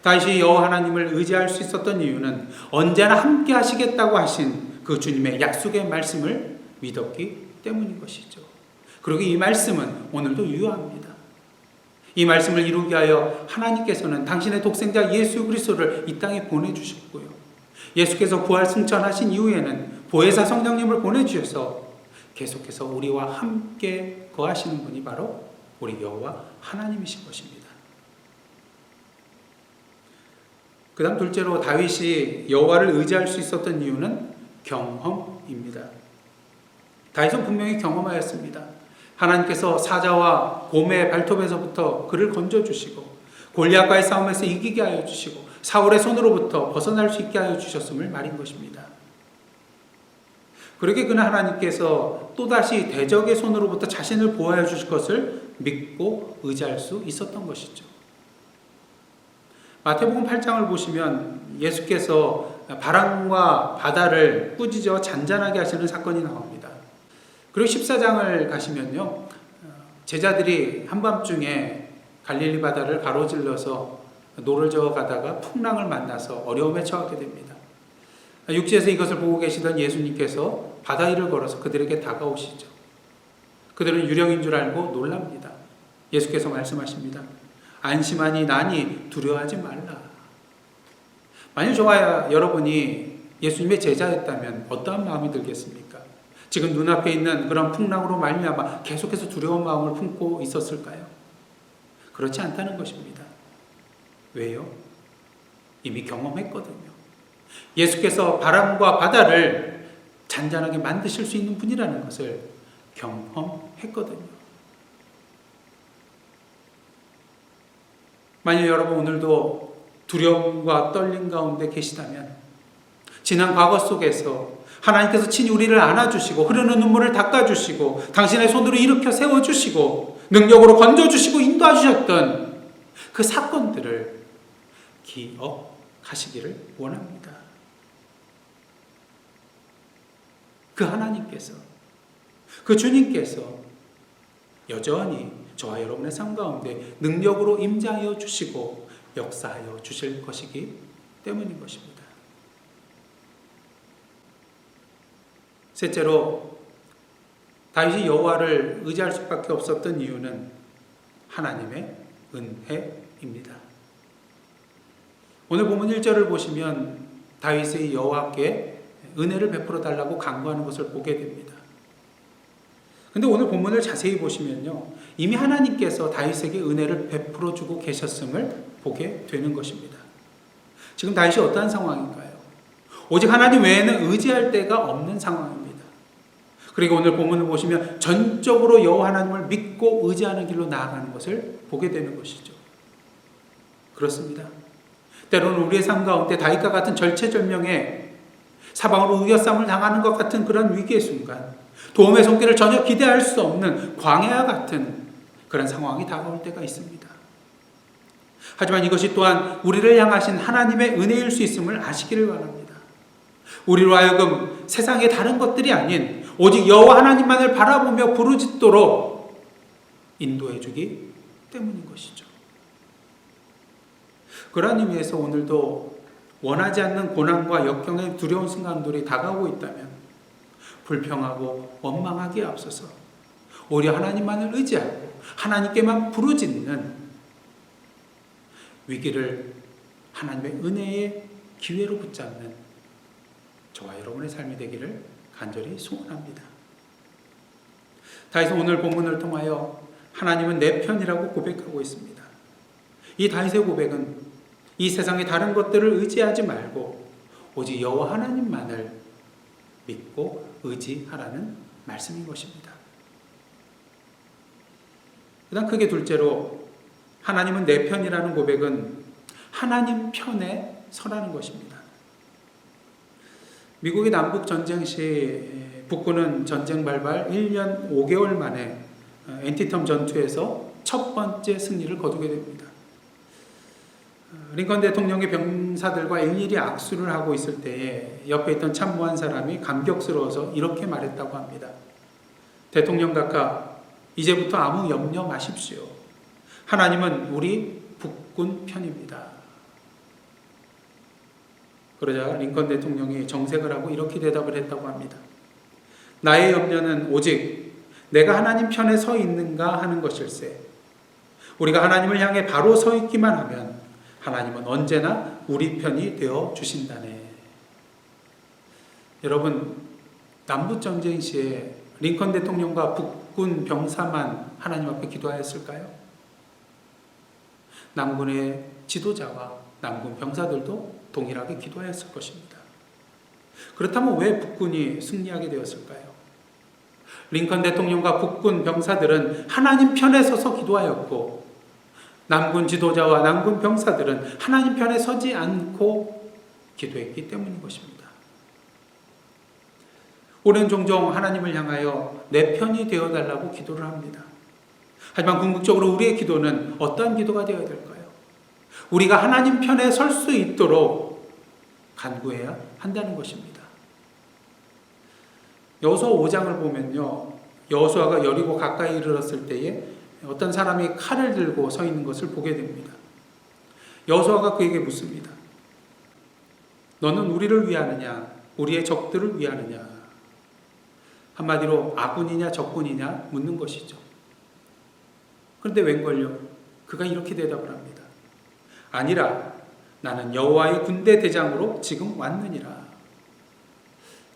다윗이 여호와 하나님을 의지할 수 있었던 이유는 언제나 함께 하시겠다고 하신 그 주님의 약속의 말씀을 믿었기 때문인 것이죠. 그리고 이 말씀은 오늘도 유효합니다. 이 말씀을 이루기 위하여 하나님께서는 당신의 독생자 예수 그리스도를 이 땅에 보내주셨고요. 예수께서 부활 승천하신 이후에는 보혜사 성령님을 보내주셔서 계속해서 우리와 함께 거하시는 분이 바로 우리 여호와 하나님이신 것입니다. 그 다음 둘째로 다윗이 여호와를 의지할 수 있었던 이유는 경험입니다. 다윗은 분명히 경험하였습니다. 하나님께서 사자와 곰의 발톱에서부터 그를 건져주시고 골리앗과의 싸움에서 이기게 하여 주시고 사울의 손으로부터 벗어날 수 있게 하여 주셨음을 말인 것입니다. 그러게 그는 하나님께서 또다시 대적의 손으로부터 자신을 보호하여 주실 것을 믿고 의지할 수 있었던 것이죠. 마태복음 8장을 보시면 예수께서 바람과 바다를 꾸짖어 잔잔하게 하시는 사건이 나옵니다. 그리고 14장을 가시면요, 제자들이 한밤중에 갈릴리 바다를 가로질러서 노를 저어 가다가 풍랑을 만나서 어려움에 처하게 됩니다. 육지에서 이것을 보고 계시던 예수님께서 바다 위를 걸어서 그들에게 다가오시죠. 그들은 유령인 줄 알고 놀랍니다. 예수께서 말씀하십니다. 안심하니 나니 두려워하지 말라. 만일 저와 여러분이 예수님의 제자였다면 어떠한 마음이 들겠습니까? 지금 눈앞에 있는 그런 풍랑으로 말미암아 계속해서 두려운 마음을 품고 있었을까요? 그렇지 않다는 것입니다. 왜요? 이미 경험했거든요. 예수께서 바람과 바다를 잔잔하게 만드실 수 있는 분이라는 것을 경험했거든요. 만일 여러분 오늘도 두려움과 떨림 가운데 계시다면 지난 과거 속에서 하나님께서 친히 우리를 안아주시고 흐르는 눈물을 닦아주시고 당신의 손으로 일으켜 세워주시고 능력으로 건져주시고 인도하셨던 그 사건들을 기억하시기를 원합니다. 그 하나님께서, 그 주님께서 여전히 저와 여러분의 삶 가운데 능력으로 임재하여 주시고 역사하여 주실 것이기 때문인 것입니다. 셋째로 다윗이 여호와를 의지할 수밖에 없었던 이유는 하나님의 은혜입니다. 오늘 본문 1절을 보시면 다윗이 여호와께 은혜를 베풀어 달라고 간구하는 것을 보게 됩니다. 근데 오늘 본문을 자세히 보시면요, 이미 하나님께서 다윗에게 은혜를 베풀어 주고 계셨음을 보게 되는 것입니다. 지금 다윗이 어떠한 상황인가요? 오직 하나님 외에는 의지할 데가 없는 상황입니다. 그리고 오늘 본문을 보시면 전적으로 여호와 하나님을 믿고 의지하는 길로 나아가는 것을 보게 되는 것이죠. 그렇습니다. 때로는 우리의 삶 가운데 다윗과 같은 절체절명의 사방으로 우겨쌈을 당하는 것 같은 그런 위기의 순간, 도움의 손길을 전혀 기대할 수 없는 광야와 같은 그런 상황이 다가올 때가 있습니다. 하지만 이것이 또한 우리를 향하신 하나님의 은혜일 수 있음을 아시기를 바랍니다. 우리로 하여금 세상의 다른 것들이 아닌 오직 여호와 하나님만을 바라보며 부르짖도록 인도해 주기 때문인 것이죠. 그러한 의미에서 오늘도 원하지 않는 고난과 역경의 두려운 순간들이 다가오고 있다면 불평하고 원망하기에 앞서서 오히려 하나님만을 의지하고 하나님께만 부르짖는 위기를 하나님의 은혜의 기회로 붙잡는 저와 여러분의 삶이 되기를 간절히 소원합니다. 다윗은 오늘 본문을 통하여 하나님은 내 편이라고 고백하고 있습니다. 이 다윗의 고백은 이 세상의 다른 것들을 의지하지 말고 오직 여호와 하나님만을 믿고 의지하라는 말씀인 것입니다. 그다음 크게 둘째로 하나님은 내 편이라는 고백은 하나님 편에 서라는 것입니다. 미국의 남북 전쟁 시 북군은 전쟁 발발 1년 5개월 만에 엔티텀 전투에서 첫 번째 승리를 거두게 됩니다. 링컨 대통령의 병사들과 일일이 악수를 하고 있을 때에 옆에 있던 참모 한 사람이 감격스러워서 이렇게 말했다고 합니다. 대통령 각하, 이제부터 아무 염려 마십시오. 하나님은 우리 북군 편입니다. 그러자 링컨 대통령이 정색을 하고 이렇게 대답을 했다고 합니다. 나의 염려는 오직 내가 하나님 편에 서 있는가 하는 것일세. 우리가 하나님을 향해 바로 서 있기만 하면 하나님은 언제나 우리 편이 되어 주신다네. 여러분, 남북전쟁 시에 링컨 대통령과 북군 병사만 하나님 앞에 기도하였을까요? 남군의 지도자와 남군 병사들도 동일하게 기도하였을 것입니다. 그렇다면 왜 북군이 승리하게 되었을까요? 링컨 대통령과 북군 병사들은 하나님 편에 서서 기도하였고 남군 지도자와 남군 병사들은 하나님 편에 서지 않고 기도했기 때문인 것입니다. 우리는 종종 하나님을 향하여 내 편이 되어달라고 기도를 합니다. 하지만 궁극적으로 우리의 기도는 어떠한 기도가 되어야 될까요? 우리가 하나님 편에 설 수 있도록 간구해야 한다는 것입니다. 여호수아 5장을 보면요, 여호수아가 여리고 가까이 이르렀을 때에 어떤 사람이 칼을 들고 서 있는 것을 보게 됩니다. 여호수아가 그에게 묻습니다. 너는 우리를 위하느냐, 우리의 적들을 위하느냐? 한마디로 아군이냐 적군이냐 묻는 것이죠. 그런데 웬걸요? 그가 이렇게 대답을 합니다. 아니라 나는 여호와의 군대 대장으로 지금 왔느니라.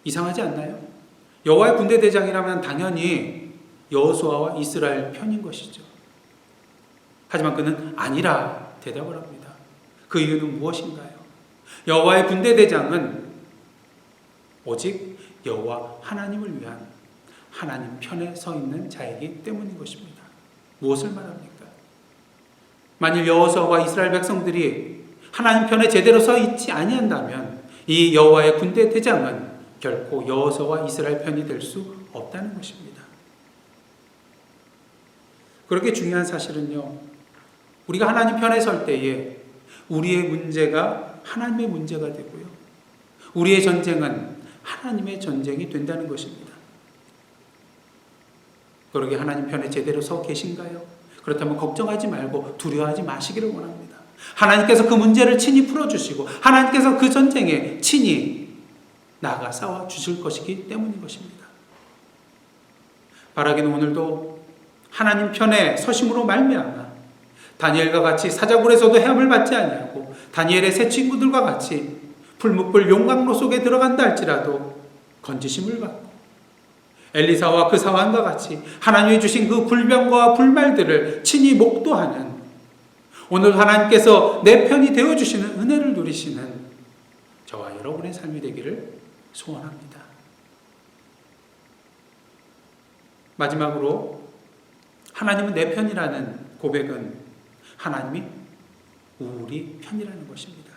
이상하지 않나요? 여호와의 군대 대장이라면 당연히 여호수아와 이스라엘 편인 것이죠. 하지만 그는 아니라 대답을 합니다. 그 이유는 무엇인가요? 여호와의 군대 대장은 오직 여호와 하나님을 위한 하나님 편에 서 있는 자이기 때문인 것입니다. 무엇을 말합니까? 만일 여호수아와 이스라엘 백성들이 하나님 편에 제대로 서 있지 아니한다면 이 여호와의 군대 대장은 결코 여호수아와 이스라엘 편이 될 수 없다는 것입니다. 그렇게 중요한 사실은요, 우리가 하나님 편에 설 때에 우리의 문제가 하나님의 문제가 되고요, 우리의 전쟁은 하나님의 전쟁이 된다는 것입니다. 그러게 하나님 편에 제대로 서 계신가요? 그렇다면 걱정하지 말고 두려워하지 마시기를 원합니다. 하나님께서 그 문제를 친히 풀어주시고 하나님께서 그 전쟁에 친히 나아가 싸워 주실 것이기 때문인 것입니다. 바라기는 오늘도 하나님 편에 서심으로 말미암아 다니엘과 같이 사자굴에서도 헤엄을 받지 아니하고 다니엘의 세 친구들과 같이 풀무불 용광로 속에 들어간다 할지라도 건지심을 받고 엘리사와 그 사환과 같이 하나님이 주신 그 불병과 불말들을 친히 목도하는, 오늘 하나님께서 내 편이 되어주시는 은혜를 누리시는 저와 여러분의 삶이 되기를 소원합니다. 마지막으로 하나님은 내 편이라는 고백은 하나님이 우리 편이라는 것입니다.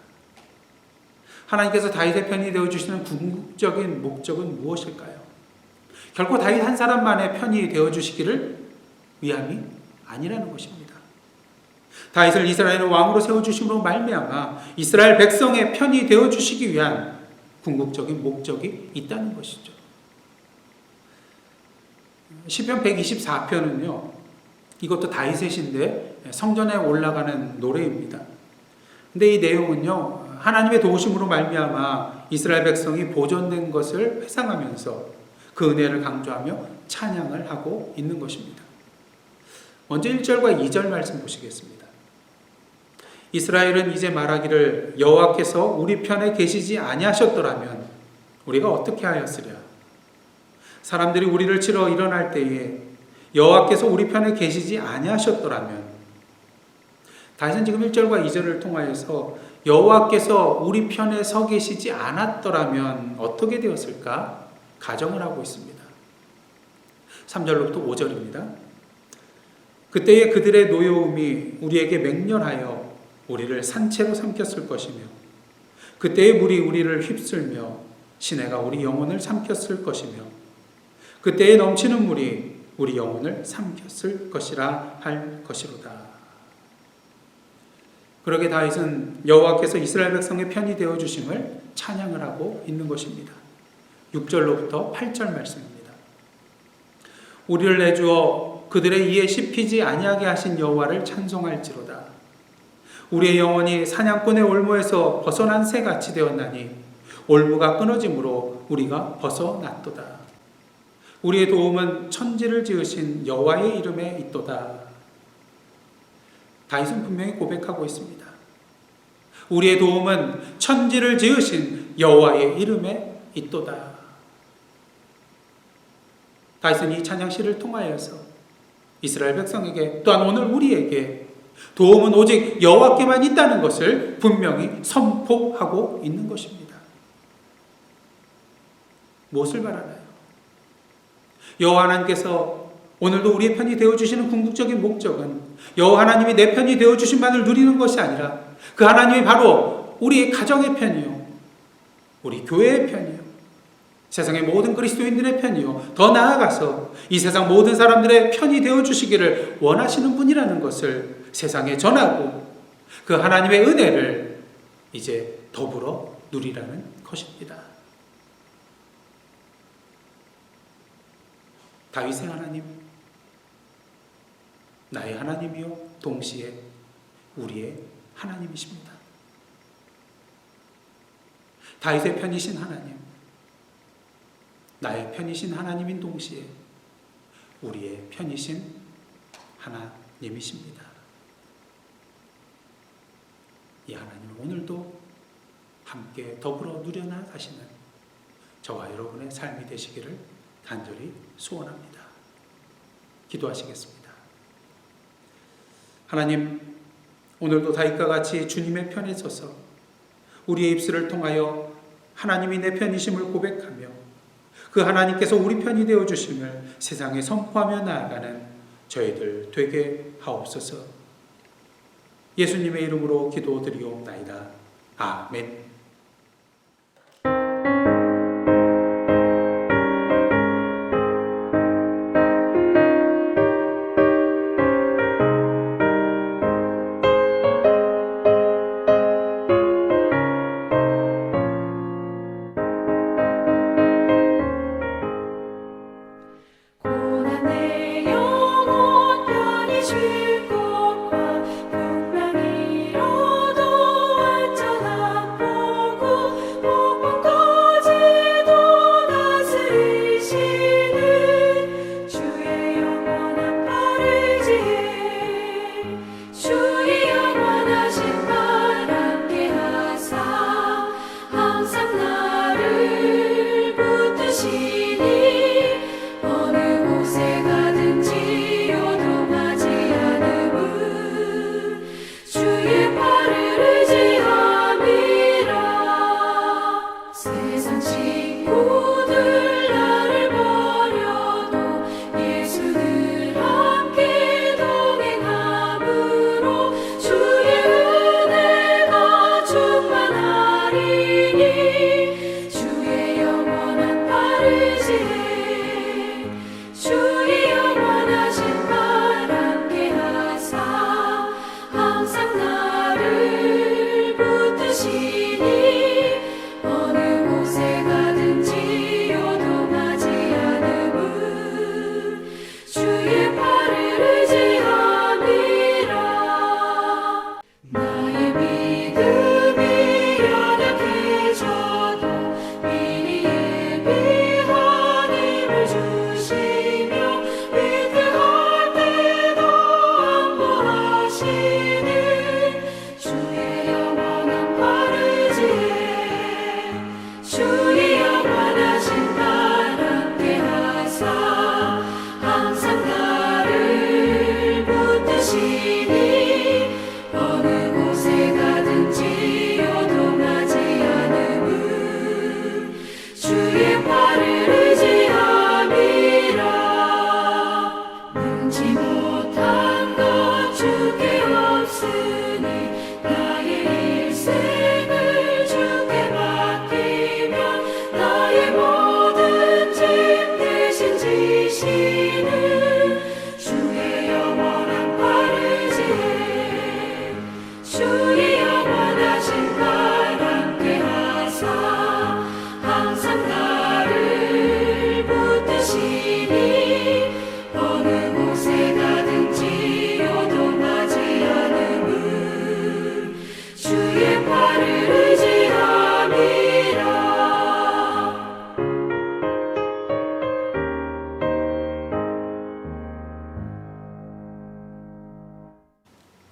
하나님께서 다윗의 편이 되어주시는 궁극적인 목적은 무엇일까요? 결코 다윗 한 사람만의 편이 되어주시기를 위함이 아니라는 것입니다. 다윗을 이스라엘의 왕으로 세워주심으로 말미암아 이스라엘 백성의 편이 되어주시기 위한 궁극적인 목적이 있다는 것이죠. 시편 124편은요, 이것도 다윗의 시인데 성전에 올라가는 노래입니다. 근데 이 내용은요, 하나님의 도우심으로 말미암아 이스라엘 백성이 보존된 것을 회상하면서 그 은혜를 강조하며 찬양을 하고 있는 것입니다. 먼저 1절과 2절 말씀 보시겠습니다. 이스라엘은 이제 말하기를 여호와께서 우리 편에 계시지 아니하셨더라면 우리가 어떻게 하였으랴. 사람들이 우리를 치러 일어날 때에 여호와께서 우리 편에 계시지 아니하셨더라면, 다윗은 지금 1절과 2절을 통하여서 여호와께서 우리 편에 서 계시지 않았더라면 어떻게 되었을까 가정을 하고 있습니다. 3절로부터 5절입니다. 그때에 그들의 노여움이 우리에게 맹렬하여 우리를 산채로 삼켰을 것이며 그때의 물이 우리를 휩쓸며 시내가 우리 영혼을 삼켰을 것이며 그때에 넘치는 물이 우리 영혼을 삼켰을 것이라 할 것이로다. 그러게 다윗은 여호와께서 이스라엘 백성의 편이 되어주심을 찬양을 하고 있는 것입니다. 6절로부터 8절 말씀입니다. 우리를 내주어 그들의 이에 씹히지 아니하게 하신 여호와를 찬송할지로다. 우리의 영혼이 사냥꾼의 올무에서 벗어난 새같이 되었나니 올무가 끊어짐으로 우리가 벗어났도다. 우리의 도움은 천지를 지으신 여호와의 이름에 있도다. 다윗은 분명히 고백하고 있습니다. 우리의 도움은 천지를 지으신 여호와의 이름에 있도다. 다윗은 이 찬양시를 통하여서 이스라엘 백성에게 또한 오늘 우리에게 도움은 오직 여호와께만 있다는 것을 분명히 선포하고 있는 것입니다. 무엇을 말하나요? 여호와 하나님께서 오늘도 우리의 편이 되어주시는 궁극적인 목적은 여호와 하나님이 내 편이 되어주신 만을 누리는 것이 아니라 그 하나님이 바로 우리의 가정의 편이요, 우리 교회의 편이요, 세상의 모든 그리스도인들의 편이요, 더 나아가서 이 세상 모든 사람들의 편이 되어주시기를 원하시는 분이라는 것을 세상에 전하고 그 하나님의 은혜를 이제 더불어 누리라는 것입니다. 다윗의 하나님, 나의 하나님이요 동시에 우리의 하나님이십니다. 다윗의 편이신 하나님, 나의 편이신 하나님인 동시에 우리의 편이신 하나님이십니다. 이 하나님을 오늘도 함께 더불어 누려나가시는 저와 여러분의 삶이 되시기를 간절히 소원합니다. 기도하시겠습니다. 하나님, 오늘도 다윗과 같이 주님의 편에 서서 우리의 입술을 통하여 하나님이 내 편이심을 고백하며 그 하나님께서 우리 편이 되어주심을 세상에 선포하며 나아가는 저희들 되게 하옵소서. 예수님의 이름으로 기도드리옵나이다. 아멘.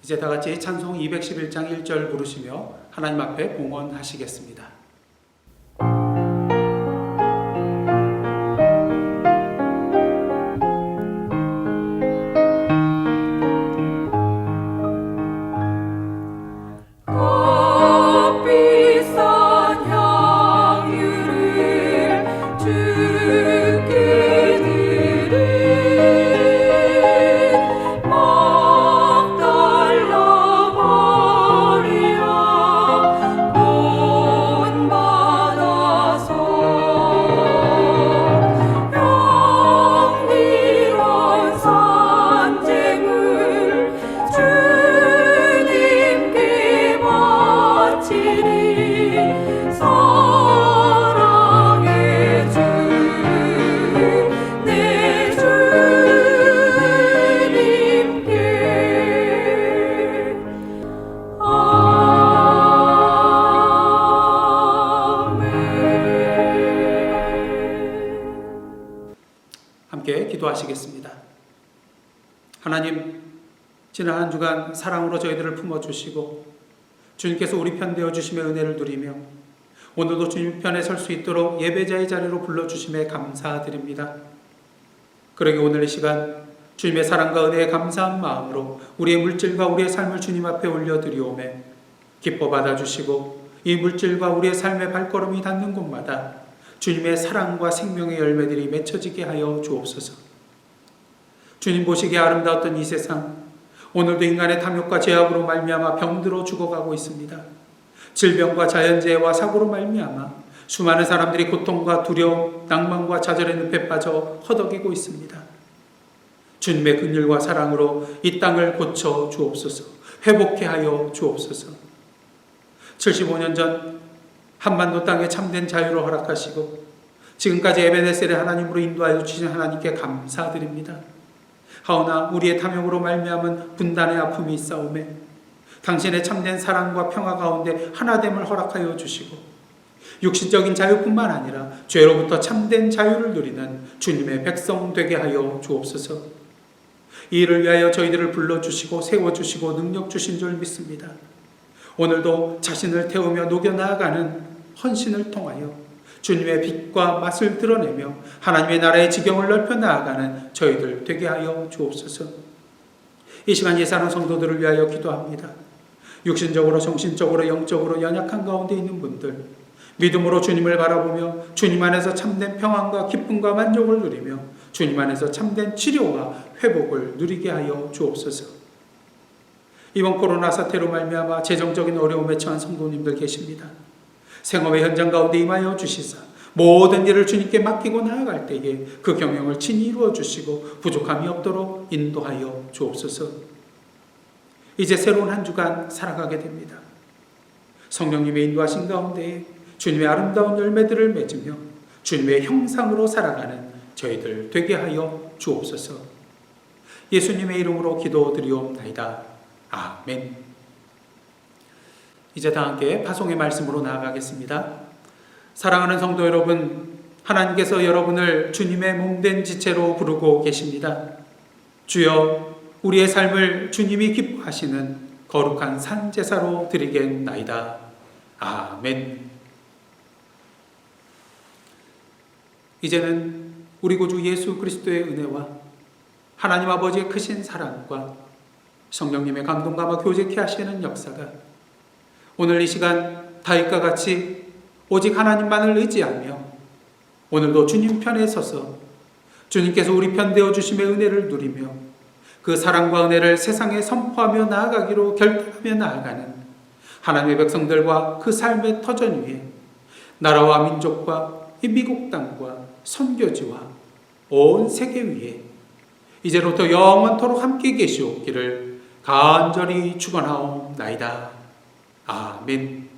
이제 다 같이 찬송 211장 1절 부르시며 하나님 앞에 봉헌하시겠습니다. 온 기도하시겠습니다. 하나님, 지난 한 주간 사랑으로 저희들을 품어주시고 주님께서 우리 편 되어주심의 은혜를 누리며 오늘도 주님 편에 설 수 있도록 예배자의 자리로 불러주심에 감사드립니다. 그러기 오늘 이 시간 주님의 사랑과 은혜에 감사한 마음으로 우리의 물질과 우리의 삶을 주님 앞에 올려드리오매 기뻐 받아주시고 이 물질과 우리의 삶의 발걸음이 닿는 곳마다 주님의 사랑과 생명의 열매들이 맺혀지게 하여 주옵소서. 주님 보시기에 아름다웠던 이 세상, 오늘도 인간의 탐욕과 죄악으로 말미암아 병들어 죽어가고 있습니다. 질병과 자연재해와 사고로 말미암아 수많은 사람들이 고통과 두려움, 낭만과 좌절의 늪에 빠져 허덕이고 있습니다. 주님의 긍휼과 사랑으로 이 땅을 고쳐 주옵소서. 회복케 하여 주옵소서. 75년 전 한반도 땅에 참된 자유를 허락하시고 지금까지 에베네셀의 하나님으로 인도하여 주신 하나님께 감사드립니다. 하오나 우리의 탐욕으로 말미암은 분단의 아픔이 있사오매 당신의 참된 사랑과 평화 가운데 하나됨을 허락하여 주시고 육신적인 자유뿐만 아니라 죄로부터 참된 자유를 누리는 주님의 백성 되게 하여 주옵소서. 이 일을 위하여 저희들을 불러주시고 세워주시고 능력 주신 줄 믿습니다. 오늘도 자신을 태우며 녹여나아가는 헌신을 통하여 주님의 빛과 맛을 드러내며 하나님의 나라의 지경을 넓혀 나아가는 저희들 되게 하여 주옵소서. 이 시간 예사랑 성도들을 위하여 기도합니다. 육신적으로 정신적으로 영적으로 연약한 가운데 있는 분들, 믿음으로 주님을 바라보며 주님 안에서 참된 평안과 기쁨과 만족을 누리며 주님 안에서 참된 치료와 회복을 누리게 하여 주옵소서. 이번 코로나 사태로 말미암아 재정적인 어려움에 처한 성도님들 계십니다. 생업의 현장 가운데 임하여 주시사 모든 일을 주님께 맡기고 나아갈 때에 그 경영을 친히 이루어 주시고 부족함이 없도록 인도하여 주옵소서. 이제 새로운 한 주간 살아가게 됩니다. 성령님의 인도하신 가운데 주님의 아름다운 열매들을 맺으며 주님의 형상으로 살아가는 저희들 되게 하여 주옵소서. 예수님의 이름으로 기도드리옵나이다. 아멘. 이제 다 함께 파송의 말씀으로 나아가겠습니다. 사랑하는 성도 여러분, 하나님께서 여러분을 주님의 몸된 지체로 부르고 계십니다. 주여, 우리의 삶을 주님이 기뻐하시는 거룩한 산제사로 드리겠나이다. 아멘. 이제는 우리 구주 예수 그리스도의 은혜와 하나님 아버지의 크신 사랑과 성령님의 감동감화 교제케 하시는 역사가 오늘 이 시간 다윗과 같이 오직 하나님만을 의지하며 오늘도 주님 편에 서서 주님께서 우리 편 되어주심의 은혜를 누리며 그 사랑과 은혜를 세상에 선포하며 나아가기로 결단하며 나아가는 하나님의 백성들과 그 삶의 터전 위에 나라와 민족과 이 미국 땅과 선교지와 온 세계 위에 이제로부터 영원토록 함께 계시옵기를 간절히 축원하옵나이다. 아멘.